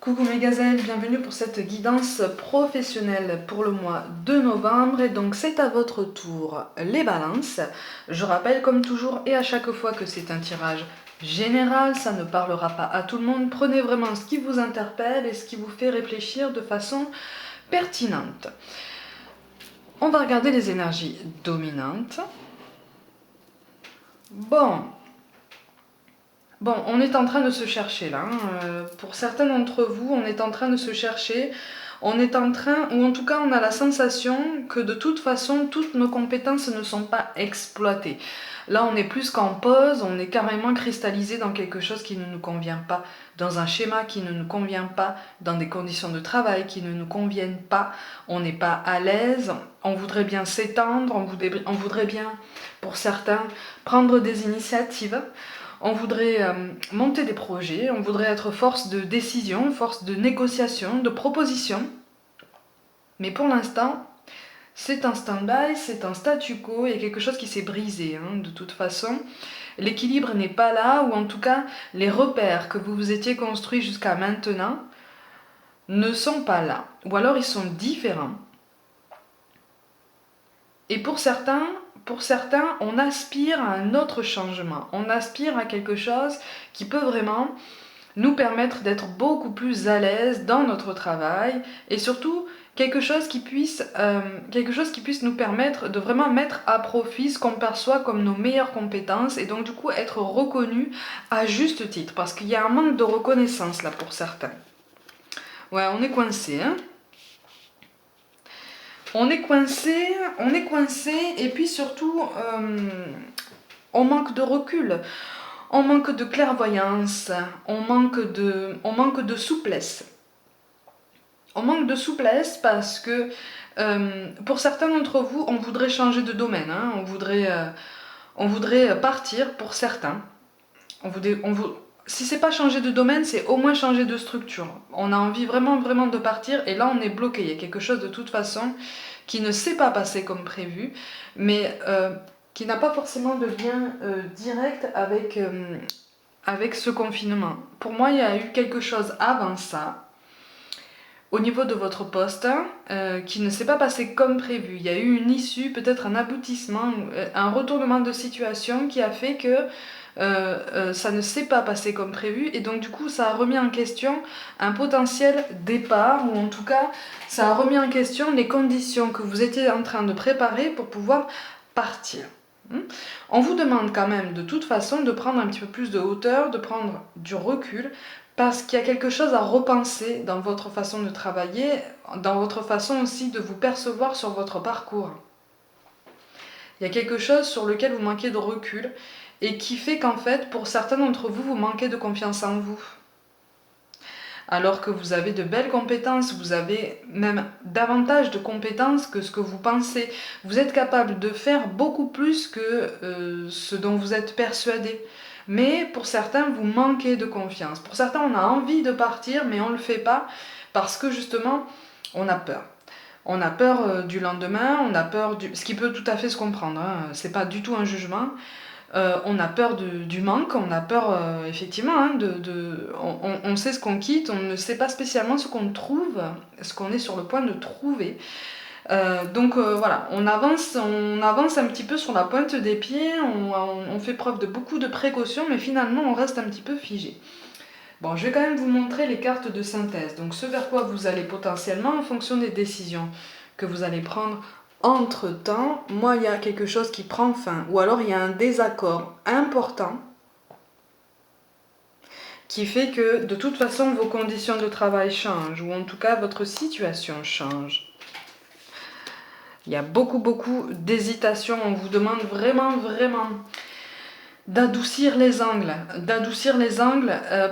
Coucou mes gazelles, bienvenue pour cette guidance professionnelle pour le mois de novembre et donc c'est à votre tour les balances. Je rappelle comme toujours et à chaque fois que c'est un tirage général, ça ne parlera pas à tout le monde. Prenez vraiment ce qui vous interpelle et ce qui vous fait réfléchir de façon pertinente. On va regarder les énergies dominantes. Bon, on est en train de se chercher là. Pour certains d'entre vous, on est en train de se chercher. On est en train, ou en tout cas on a la sensation que de toute façon, toutes nos compétences ne sont pas exploitées. Là, on est plus qu'en pause, on est carrément cristallisé dans quelque chose qui ne nous convient pas, dans un schéma qui ne nous convient pas, dans des conditions de travail qui ne nous conviennent pas. On n'est pas à l'aise, on voudrait bien s'étendre, on voudrait bien, pour certains, prendre des initiatives. On voudrait monter des projets, on voudrait être force de décision, force de négociation, de proposition. Mais pour l'instant, c'est un stand-by, c'est un statu quo, il y a quelque chose qui s'est brisé de toute façon. L'équilibre n'est pas là, ou en tout cas, les repères que vous vous étiez construits jusqu'à maintenant ne sont pas là. Ou alors ils sont différents. Et pour certains, on aspire à un autre changement. On aspire à quelque chose qui peut vraiment nous permettre d'être beaucoup plus à l'aise dans notre travail et surtout quelque chose qui puisse nous permettre de vraiment mettre à profit ce qu'on perçoit comme nos meilleures compétences et donc du coup être reconnu à juste titre parce qu'il y a un manque de reconnaissance là pour certains. Ouais, on est coincé, hein. On est coincé, et puis surtout, on manque de recul, on manque de clairvoyance, on manque de souplesse. On manque de souplesse parce que, pour certains d'entre vous, on voudrait changer de domaine, hein, on voudrait partir pour certains. Si c'est pas changer de domaine, c'est au moins changer de structure. On a envie vraiment de partir et là on est bloqué. Il y a quelque chose de toute façon qui ne s'est pas passé comme prévu, mais qui n'a pas forcément de lien direct avec ce confinement. Pour moi, il y a eu quelque chose avant ça, au niveau de votre poste, qui ne s'est pas passé comme prévu. Il y a eu une issue, peut-être un aboutissement, un retournement de situation qui a fait que ça ne s'est pas passé comme prévu et donc du coup ça a remis en question un potentiel départ ou en tout cas ça a remis en question les conditions que vous étiez en train de préparer pour pouvoir partir. On vous demande quand même de toute façon de prendre un petit peu plus de hauteur, de prendre du recul parce qu'il y a quelque chose à repenser dans votre façon de travailler, dans votre façon aussi de vous percevoir sur votre parcours. Il y a quelque chose sur lequel vous manquez de recul et qui fait qu'en fait, pour certains d'entre vous, vous manquez de confiance en vous. Alors que vous avez de belles compétences, vous avez même davantage de compétences que ce que vous pensez. Vous êtes capable de faire beaucoup plus que ce dont vous êtes persuadé. Mais pour certains, vous manquez de confiance. Pour certains, on a envie de partir, mais on ne le fait pas parce que justement, on a peur. On a peur du lendemain, on a peur du... Ce qui peut tout à fait se comprendre, hein. C'est pas du tout un jugement. On a peur du manque, on a peur effectivement, hein, on sait ce qu'on quitte, on ne sait pas spécialement ce qu'on trouve, ce qu'on est sur le point de trouver. Donc voilà, on avance un petit peu sur la pointe des pieds, on fait preuve de beaucoup de précautions, mais finalement on reste un petit peu figé. Bon, je vais quand même vous montrer les cartes de synthèse, donc ce vers quoi vous allez potentiellement en fonction des décisions que vous allez prendre. Entre-temps, moi, il y a quelque chose qui prend fin, ou alors il y a un désaccord important qui fait que de toute façon vos conditions de travail changent, ou en tout cas votre situation change. Il y a beaucoup d'hésitation, on vous demande vraiment d'adoucir les angles.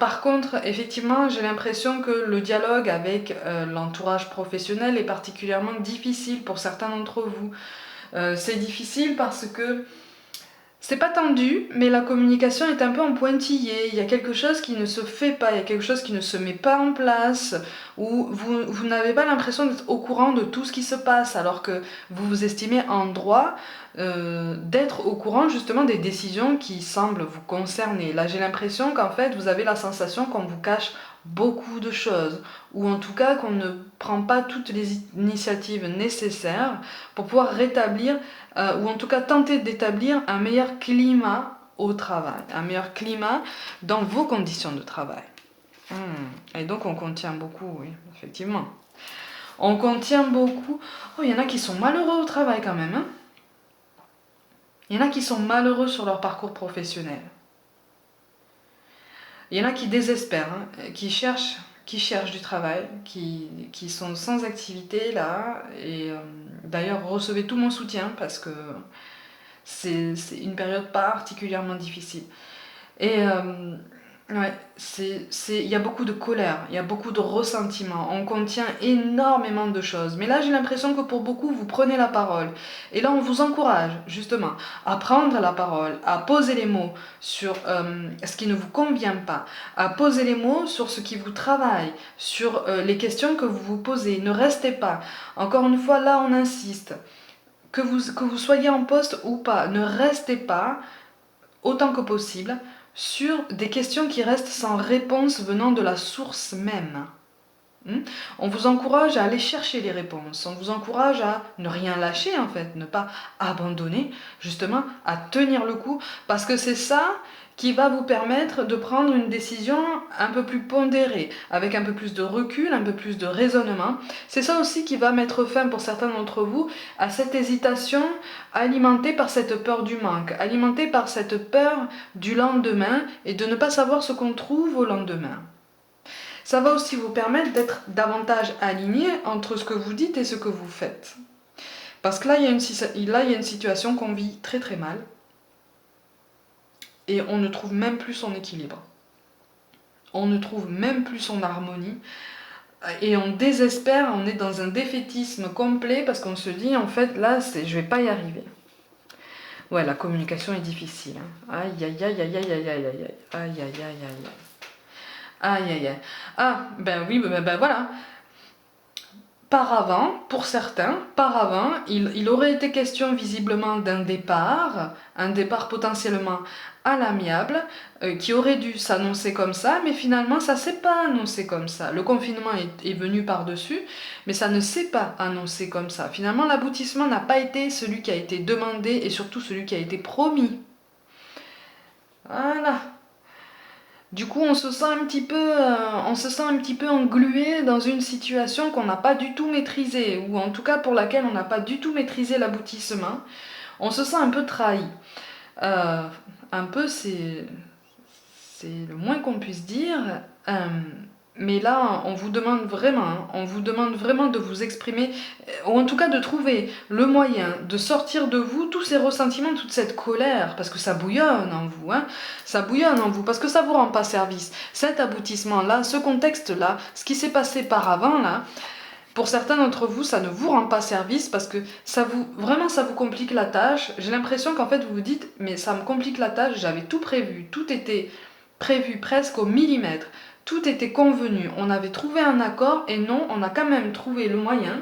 Par contre, effectivement, j'ai l'impression que le dialogue avec l'entourage professionnel est particulièrement difficile pour certains d'entre vous. C'est difficile parce que c'est pas tendu, mais la communication est un peu en pointillé. Il y a quelque chose qui ne se fait pas, il y a quelque chose qui ne se met pas en place, où vous n'avez pas l'impression d'être au courant de tout ce qui se passe, alors que vous vous estimez en droit d'être au courant justement des décisions qui semblent vous concerner. Là, j'ai l'impression qu'en fait, vous avez la sensation qu'on vous cache beaucoup de choses, ou en tout cas qu'on ne prend pas toutes les initiatives nécessaires pour pouvoir rétablir, ou en tout cas tenter d'établir un meilleur climat au travail, un meilleur climat dans vos conditions de travail. Et donc on contient beaucoup, oui, effectivement. On contient beaucoup. Oh, il y en a qui sont malheureux au travail quand même, hein. Il y en a qui sont malheureux sur leur parcours professionnel. Il y en a qui désespèrent, hein, qui cherchent du travail, qui sont sans activité là. Et d'ailleurs, recevez tout mon soutien parce que c'est une période particulièrement difficile. Et ouais, il y a beaucoup de colère, il y a beaucoup de ressentiment, on contient énormément de choses. Mais là, j'ai l'impression que pour beaucoup, vous prenez la parole. Et là, on vous encourage, justement, à prendre la parole, à poser les mots sur ce qui ne vous convient pas, à poser les mots sur ce qui vous travaille, sur les questions que vous vous posez. Ne restez pas. Encore une fois, là, on insiste. Que vous soyez en poste ou pas, ne restez pas autant que possible sur des questions qui restent sans réponse venant de la source même. On vous encourage à aller chercher les réponses, on vous encourage à ne rien lâcher en fait, ne pas abandonner, justement à tenir le coup, parce que c'est ça qui va vous permettre de prendre une décision un peu plus pondérée, avec un peu plus de recul, un peu plus de raisonnement. C'est ça aussi qui va mettre fin pour certains d'entre vous à cette hésitation alimentée par cette peur du manque, alimentée par cette peur du lendemain et de ne pas savoir ce qu'on trouve au lendemain. Ça va aussi vous permettre d'être davantage aligné entre ce que vous dites et ce que vous faites. Parce que là, il y a une situation qu'on vit très très mal et on ne trouve même plus son équilibre. On ne trouve même plus son harmonie et on désespère, on est dans un défaitisme complet parce qu'on se dit en fait là, je vais pas y arriver. Ouais, la communication est difficile. Aïe aïe aïe aïe aïe aïe aïe aïe aïe aïe aïe aïe. Aïe aïe aïe. Ah, ben oui, ben voilà. Pour certains, il aurait été question visiblement d'un départ, un départ potentiellement à l'amiable, qui aurait dû s'annoncer comme ça, mais finalement ça ne s'est pas annoncé comme ça. Le confinement est venu par-dessus, mais ça ne s'est pas annoncé comme ça. Finalement, l'aboutissement n'a pas été celui qui a été demandé et surtout celui qui a été promis. Voilà. Du coup, on se sent un petit peu englué dans une situation qu'on n'a pas du tout maîtrisée, ou en tout cas pour laquelle on n'a pas du tout maîtrisé l'aboutissement. On se sent un peu trahi. Euh, un peu, c'est le moins qu'on puisse dire. Mais là, on vous demande vraiment de vous exprimer, ou en tout cas de trouver le moyen de sortir de vous tous ces ressentiments, toute cette colère, parce que ça bouillonne en vous, hein, ça bouillonne en vous, parce que ça vous rend pas service. Cet aboutissement-là, ce contexte-là, ce qui s'est passé par avant, là, pour certains d'entre vous, ça ne vous rend pas service parce que ça vous complique la tâche. J'ai l'impression qu'en fait vous vous dites, mais ça me complique la tâche, j'avais tout prévu, tout était prévu presque au millimètre. Tout était convenu, on avait trouvé un accord et non, on a quand même trouvé le moyen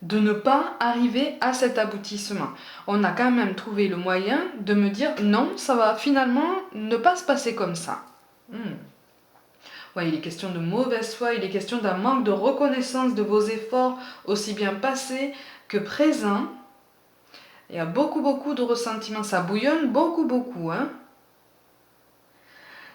de ne pas arriver à cet aboutissement. On a quand même trouvé le moyen de me dire non, ça va finalement ne pas se passer comme ça. Ouais, il est question de mauvaise foi, il est question d'un manque de reconnaissance de vos efforts, aussi bien passés que présents. Il y a beaucoup de ressentiments, ça bouillonne beaucoup, hein.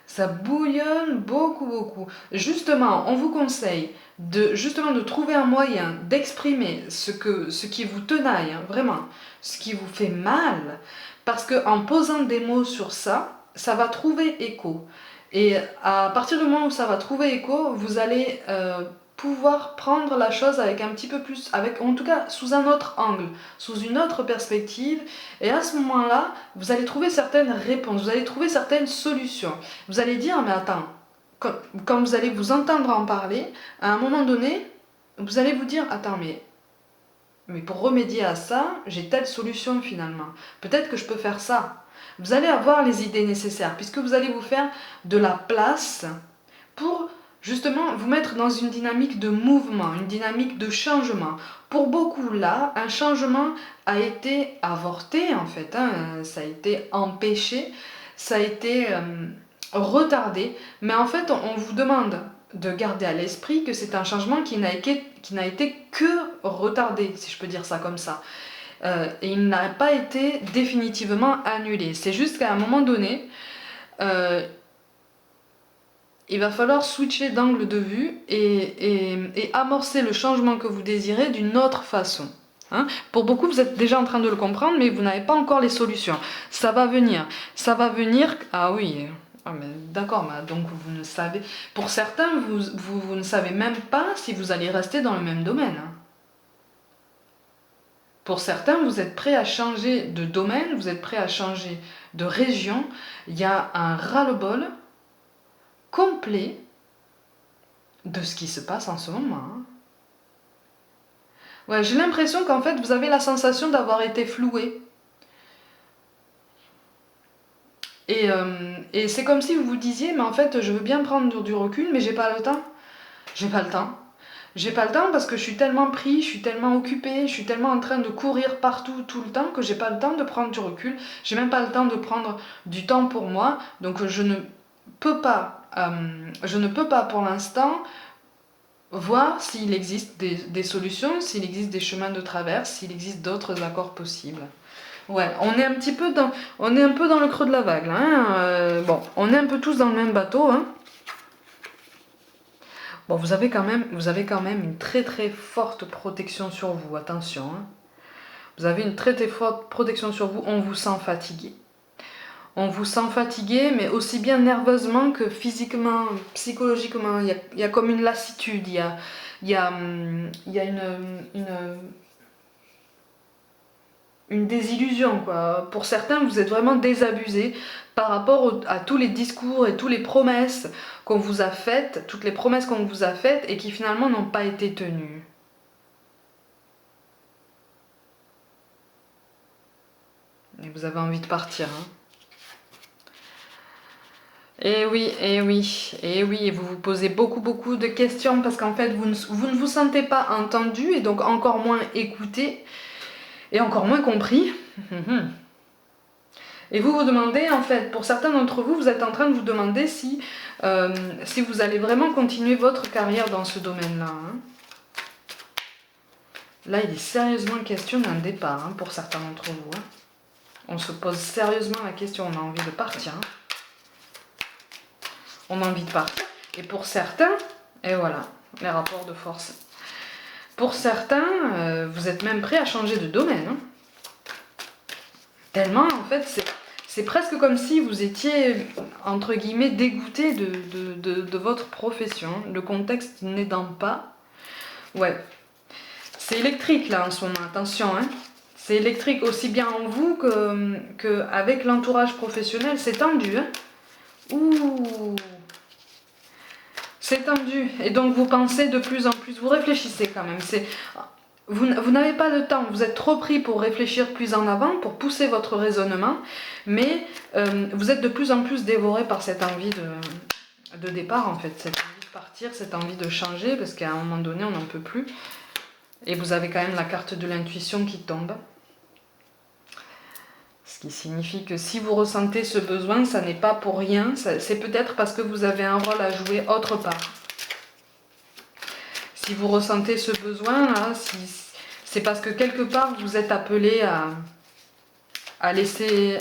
Ça bouillonne beaucoup. Justement, on vous conseille de trouver un moyen d'exprimer ce qui vous tenaille, hein, vraiment, ce qui vous fait mal, parce qu'en posant des mots sur ça, ça va trouver écho. Et à partir du moment où ça va trouver écho, vous allez pouvoir prendre la chose avec un petit peu plus, en tout cas sous un autre angle, sous une autre perspective, et à ce moment-là, vous allez trouver certaines réponses, vous allez trouver certaines solutions. Vous allez dire, mais attends, quand vous allez vous entendre en parler, à un moment donné, vous allez vous dire, attends, mais pour remédier à ça, j'ai telle solution finalement. Peut-être que je peux faire ça. Vous allez avoir les idées nécessaires, puisque vous allez vous faire de la place pour justement vous mettre dans une dynamique de mouvement, une dynamique de changement. Pour beaucoup là, un changement a été avorté en fait, hein, ça a été empêché, ça a été retardé, mais en fait on vous demande de garder à l'esprit que c'est un changement qui n'a été que retardé, si je peux dire ça comme ça. Et il n'a pas été définitivement annulé. C'est juste qu'à un moment donné, il va falloir switcher d'angle de vue et amorcer le changement que vous désirez d'une autre façon. Hein, pour beaucoup, vous êtes déjà en train de le comprendre, mais vous n'avez pas encore les solutions. Ça va venir. Ça va venir. Ah oui. Ah mais d'accord, donc vous ne savez. Pour certains, vous ne savez même pas si vous allez rester dans le même domaine. Hein. Pour certains, vous êtes prêts à changer de domaine, vous êtes prêts à changer de région. Il y a un ras-le-bol complet de ce qui se passe en ce moment. Hein. Ouais, j'ai l'impression qu'en fait, vous avez la sensation d'avoir été floué. Et c'est comme si vous vous disiez, mais en fait, je veux bien prendre du recul, mais j'ai pas le temps. J'ai pas le temps. J'ai pas le temps parce que je suis tellement pris, je suis tellement occupée, je suis tellement en train de courir partout tout le temps que j'ai pas le temps de prendre du recul. J'ai même pas le temps de prendre du temps pour moi. Donc je ne peux pas pour l'instant voir s'il existe des solutions, s'il existe des chemins de traverse, s'il existe d'autres accords possibles. Ouais, on est un peu dans le creux de la vague là. Hein. Bon, on est un peu tous dans le même bateau. Hein. Bon, vous avez quand même une très très forte protection sur vous, attention. Hein. Vous avez une très très forte protection sur vous, on vous sent fatigué. On vous sent fatigué, mais aussi bien nerveusement que physiquement, psychologiquement. Il y a comme une lassitude, il y a une désillusion, quoi. Pour certains, vous êtes vraiment désabusés par rapport à tous les discours et toutes les promesses qu'on vous a faites, toutes les promesses qu'on vous a faites et qui finalement n'ont pas été tenues. Et vous avez envie de partir, hein. Et oui, et oui, et oui, et vous vous posez beaucoup de questions parce qu'en fait, vous ne vous sentez pas entendu et donc encore moins écouté et encore moins compris. Et vous vous demandez, en fait, pour certains d'entre vous, vous êtes en train de vous demander si vous allez vraiment continuer votre carrière dans ce domaine-là. Hein. Là, il est sérieusement question d'un départ hein, pour certains d'entre vous. Hein. On se pose sérieusement la question, on a envie de partir. Hein. On a envie de partir. Et pour certains, et voilà, les rapports de force. Pour certains, vous êtes même prêts à changer de domaine. Hein. Tellement, en fait, c'est presque comme si vous étiez, entre guillemets, dégoûté de votre profession. Le contexte n'aidant pas. Ouais. C'est électrique, là, en ce moment. Attention, hein. C'est électrique aussi bien en vous qu'avec l'entourage professionnel. C'est tendu, hein. Ouh. C'est tendu. Et donc, vous pensez de plus en plus. Vous réfléchissez quand même. Vous n'avez pas de temps, vous êtes trop pris pour réfléchir plus en avant, pour pousser votre raisonnement, mais vous êtes de plus en plus dévoré par cette envie de départ en fait, cette envie de partir, cette envie de changer, parce qu'à un moment donné on n'en peut plus. Et vous avez quand même la carte de l'intuition qui tombe. Ce qui signifie que si vous ressentez ce besoin, ça n'est pas pour rien, c'est peut-être parce que vous avez un rôle à jouer autre part. Si vous ressentez ce besoin, là, c'est parce que quelque part vous êtes appelé à laisser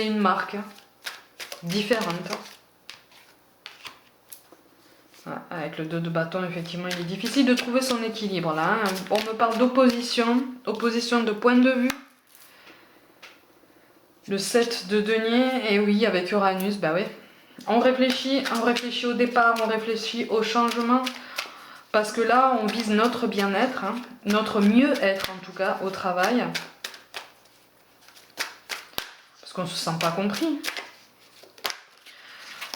une marque différente. Voilà, avec le 2 de bâton, effectivement, il est difficile de trouver son équilibre là. Hein. On me parle d'opposition, opposition de point de vue. Le 7 de denier, et oui, avec Uranus, bah oui. On réfléchit au départ, on réfléchit au changement. Parce que là, on vise notre bien-être, hein, notre mieux-être en tout cas, au travail. Parce qu'on ne se sent pas compris.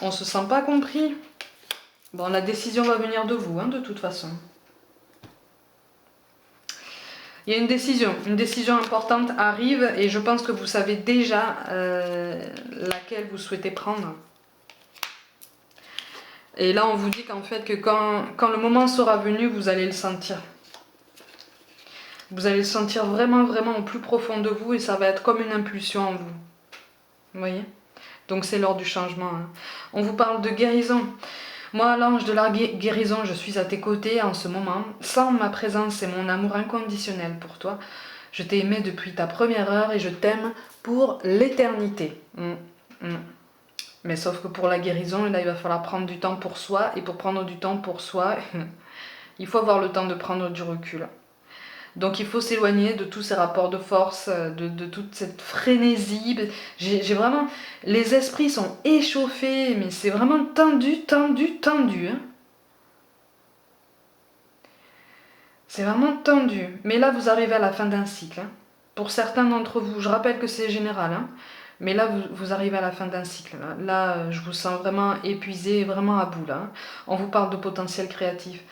On ne se sent pas compris. Bon, la décision va venir de vous, hein, de toute façon. Il y a une décision importante arrive et je pense que vous savez déjà laquelle vous souhaitez prendre. Et là, on vous dit qu'en fait, que quand le moment sera venu, vous allez le sentir. Vous allez le sentir vraiment, vraiment au plus profond de vous et ça va être comme une impulsion en vous. Vous voyez ? Donc c'est l'heure du changement. Hein. On vous parle de guérison. Moi, l'ange de la guérison, je suis à tes côtés en ce moment. Sans ma présence et mon amour inconditionnel pour toi, je t'ai aimé depuis ta première heure et je t'aime pour l'éternité. Mais sauf que pour la guérison, là, il va falloir prendre du temps pour soi. Et pour prendre du temps pour soi, il faut avoir le temps de prendre du recul. Donc il faut s'éloigner de tous ces rapports de force, de toute cette frénésie. J'ai vraiment... Les esprits sont échauffés, mais c'est vraiment tendu, tendu, tendu. Hein. C'est vraiment tendu. Mais là, vous arrivez à la fin d'un cycle. Hein. Pour certains d'entre vous, je rappelle que c'est général, hein, mais là, vous arrivez à la fin d'un cycle. Là, je vous sens vraiment épuisé, vraiment à bout. Là, hein. On vous parle de potentiel créatif.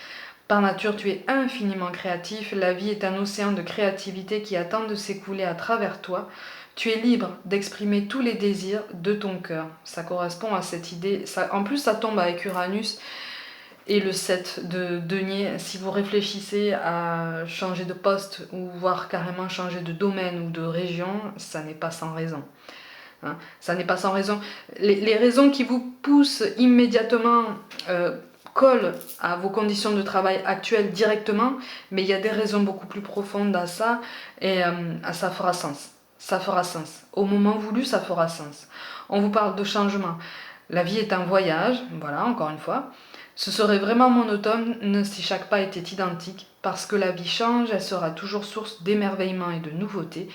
Par nature, tu es infiniment créatif. La vie est un océan de créativité qui attend de s'écouler à travers toi. Tu es libre d'exprimer tous les désirs de ton cœur. Ça correspond à cette idée. En plus, ça tombe avec Uranus et le 7 de denier. Si vous réfléchissez à changer de poste ou voire carrément changer de domaine ou de région, ça n'est pas sans raison. Hein, ça n'est pas sans raison. Les raisons qui vous poussent immédiatement collent à vos conditions de travail actuelles directement, mais il y a des raisons beaucoup plus profondes à ça, et ça fera sens. Ça fera sens. Au moment voulu, ça fera sens. On vous parle de changement. La vie est un voyage, voilà, encore une fois. Ce serait vraiment monotone si chaque pas était identique, parce que la vie change, elle sera toujours source d'émerveillement et de nouveautés.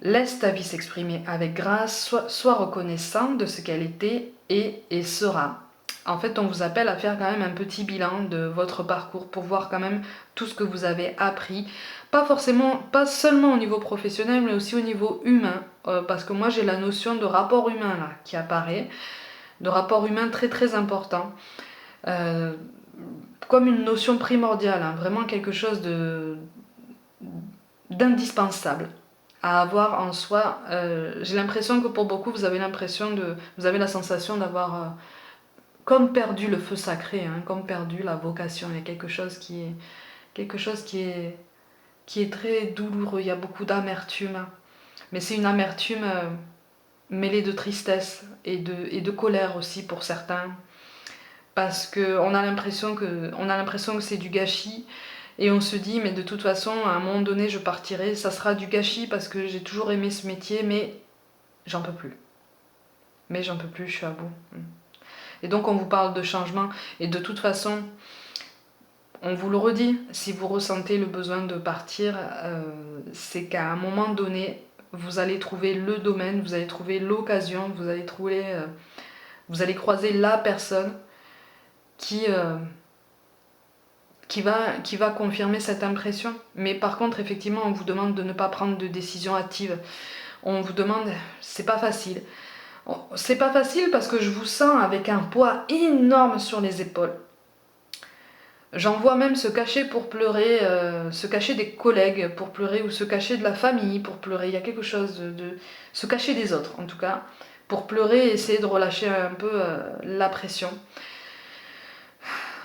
Laisse ta vie s'exprimer avec grâce, sois reconnaissant de ce qu'elle était et sera. En fait, on vous appelle à faire quand même un petit bilan de votre parcours pour voir quand même tout ce que vous avez appris. Pas seulement au niveau professionnel, mais aussi au niveau humain. Parce que moi, j'ai la notion de rapport humain là qui apparaît. De rapport humain très très important. Comme une notion primordiale, hein, vraiment quelque chose d'indispensable à avoir en soi. J'ai l'impression que pour beaucoup, vous avez la sensation d'avoir comme perdu le feu sacré, hein, comme perdu la vocation. Il y a quelque chose qui est très douloureux. Il y a beaucoup d'amertume, mais c'est une amertume mêlée de tristesse et de colère aussi pour certains, parce qu'on a l'impression que c'est du gâchis. Et on se dit, mais de toute façon, à un moment donné, je partirai, ça sera du gâchis parce que j'ai toujours aimé ce métier, mais j'en peux plus. Mais j'en peux plus, je suis à bout. Et donc on vous parle de changement, et de toute façon, on vous le redit, si vous ressentez le besoin de partir, c'est qu'à un moment donné, vous allez trouver le domaine, vous allez trouver l'occasion, vous allez croiser la personne qui va confirmer cette impression. Mais par contre, effectivement, on vous demande de ne pas prendre de décision hâtive. On vous demande, c'est pas facile. C'est pas facile parce que je vous sens avec un poids énorme sur les épaules. J'en vois même se cacher pour pleurer, se cacher des collègues pour pleurer, ou se cacher de la famille pour pleurer. Il y a quelque chose de se cacher des autres, en tout cas, pour pleurer et essayer de relâcher un peu la pression.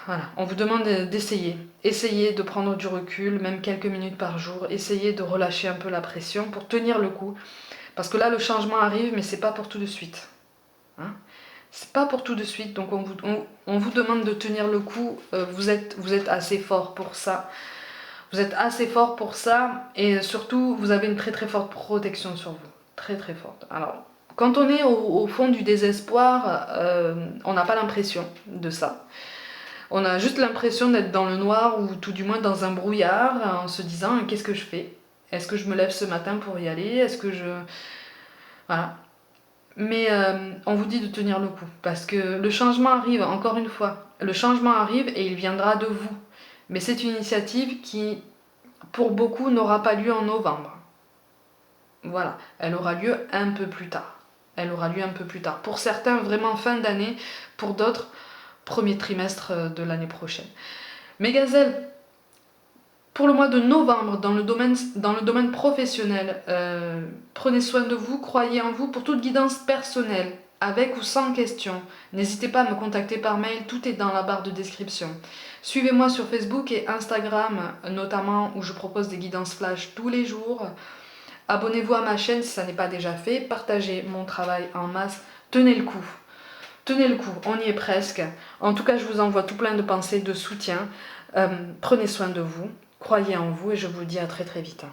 Voilà, on vous demande d'essayer. Essayez de prendre du recul, même quelques minutes par jour. Essayez de relâcher un peu la pression pour tenir le coup. Parce que là, le changement arrive, mais c'est pas pour tout de suite. Hein, c'est pas pour tout de suite, donc on vous demande de tenir le coup. Vous êtes assez fort pour ça. Vous êtes assez fort pour ça, et surtout, vous avez une très très forte protection sur vous. Très très forte. Alors, quand on est au fond du désespoir, on n'a pas l'impression de ça. On a juste l'impression d'être dans le noir, ou tout du moins dans un brouillard, en se disant qu'est-ce que je fais? Est-ce que je me lève ce matin pour y aller? Est-ce que je... Voilà. Mais on vous dit de tenir le coup, parce que le changement arrive, encore une fois. Le changement arrive et il viendra de vous. Mais c'est une initiative qui, pour beaucoup, n'aura pas lieu en novembre. Voilà, elle aura lieu un peu plus tard. Elle aura lieu un peu plus tard. Pour certains, vraiment fin d'année. Pour d'autres, premier trimestre de l'année prochaine. Mes gazelles, pour le mois de novembre, dans le domaine professionnel, prenez soin de vous, croyez en vous. Pour toute guidance personnelle, avec ou sans question, n'hésitez pas à me contacter par mail, tout est dans la barre de description. Suivez-moi sur Facebook et Instagram, notamment, où je propose des guidances flash tous les jours. Abonnez-vous à ma chaîne si ça n'est pas déjà fait, partagez mon travail en masse tenez le coup. Tenez le coup, on y est presque. En tout cas, je vous envoie tout plein de pensées, de soutien. Prenez soin de vous, croyez en vous et je vous dis à très très vite.